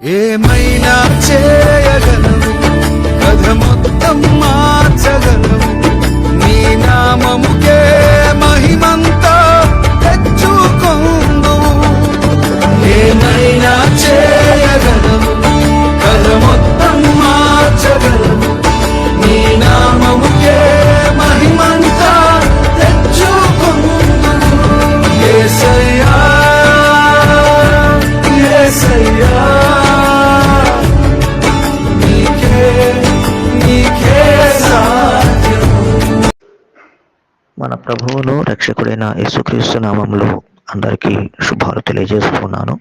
ఏమైనా చేయగలవు, కథ మొత్తం మార్చగలవు. నీ నామముకే మహిమంతా తెచ్చుకొందువు. ఏమైనా చేయగలవు, కథ మొత్తం మార్చగలవు. నీ నామముకే మహిమంతా తెచ్చుకొందువు. యేసయ్యా, యేసయ్యా, మన ప్రభువును రక్షకుడైన యేసుక్రీస్తు నామములో అందరికీ శుభాలు తెలియజేస్తున్నాను.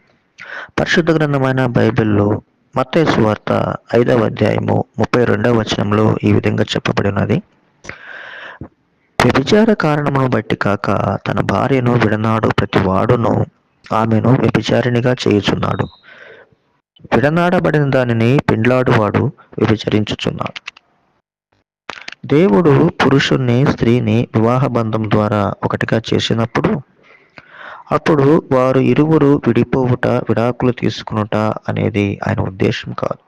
పరిశుద్ధ గ్రంథమైన బైబిల్లో మత్తయి సువార్త 5వ అధ్యాయము 32వ వచనంలో ఈ విధంగా చెప్పబడినది. వ్యభిచార కారణమును బట్టి కాక తన భార్యను విడనాడు ప్రతి వాడును ఆమెను వ్యభిచారిణిగా చేయుచున్నాడు. విడనాడబడిన దానిని పెండ్లాడువాడు వ్యభిచరించుచున్నాడు. దేవుడు పురుషుణ్ణి స్త్రీని వివాహ బంధం ద్వారా ఒకటిగా చేసినప్పుడు అప్పుడు వారు ఇరువురు విడిపోవుట, విడాకులు తీసుకునుట అనేది ఆయన ఉద్దేశం కాదు.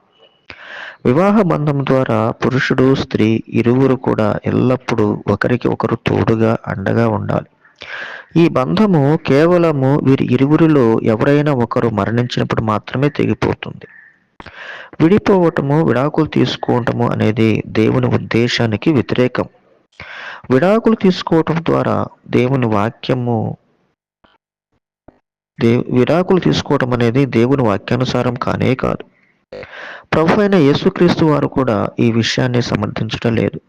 వివాహ బంధం ద్వారా పురుషుడు స్త్రీ ఇరువురు కూడా ఎల్లప్పుడూ ఒకరికి ఒకరు తోడుగా అండగా ఉండాలి. ఈ బంధము కేవలము వీరి ఇరువురిలో ఎవరైనా ఒకరు మరణించినప్పుడు మాత్రమే తెగిపోతుంది. విడిపోవటము, విడాకులు తీసుకోవటము అనేది దేవుని ఉద్దేశానికి వ్యతిరేకం. విడాకులు తీసుకోవటం ద్వారా విడాకులు తీసుకోవటం అనేది దేవుని వాక్యానుసారం కానే కాదు. ప్రభు అయిన యేసుక్రీస్తు వారు కూడా ఈ విషయాన్ని సమర్థించడం లేదు.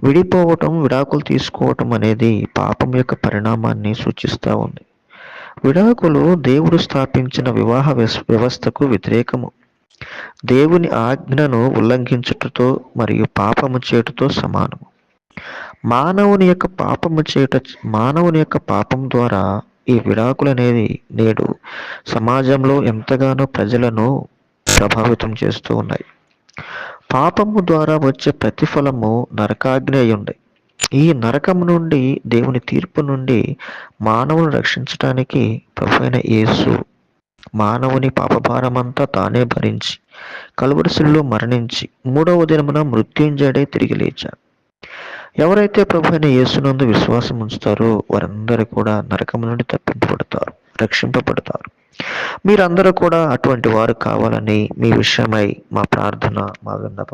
విడిపోవటం, విడాకులు తీసుకోవటం అనేది పాపం యొక్క పరిణామాన్ని సూచిస్తూ ఉంది. విడాకులు దేవుడు స్థాపించిన వివాహ వ్యవస్థకు వ్యతిరేకము. దేవుని ఆజ్ఞను ఉల్లంఘించుటతో మరియు పాపము చేయుటతో సమానము. మానవుని యొక్క పాపం ద్వారా ఈ విడాకులు అనేది నేడు సమాజంలో ఎంతగానో ప్రజలను ప్రభావితం చేస్తూ ఉన్నాయి. పాపము ద్వారా వచ్చే ప్రతిఫలము నరకాగ్ని అయి ఉంది. ఈ నరకము నుండి, దేవుని తీర్పు నుండి మానవుని రక్షించడానికి ప్రభువైన యేసు మానవుని పాపభారమంతా తానే భరించి కలువరి శిలువలో మరణించి 3వ దినమున మృత్యుంజయుడై తిరిగి లేచాడు. ఎవరైతే ప్రభువైన యేసునందు విశ్వాసం ఉంచుతారో వారందరూ కూడా నరకం నుండి తప్పింపబడతారు, రక్షింపబడతారు. మీరందరూ కూడా అటువంటి వారు కావాలని మీ విషయమై మా ప్రార్థన, మా విన్నపం.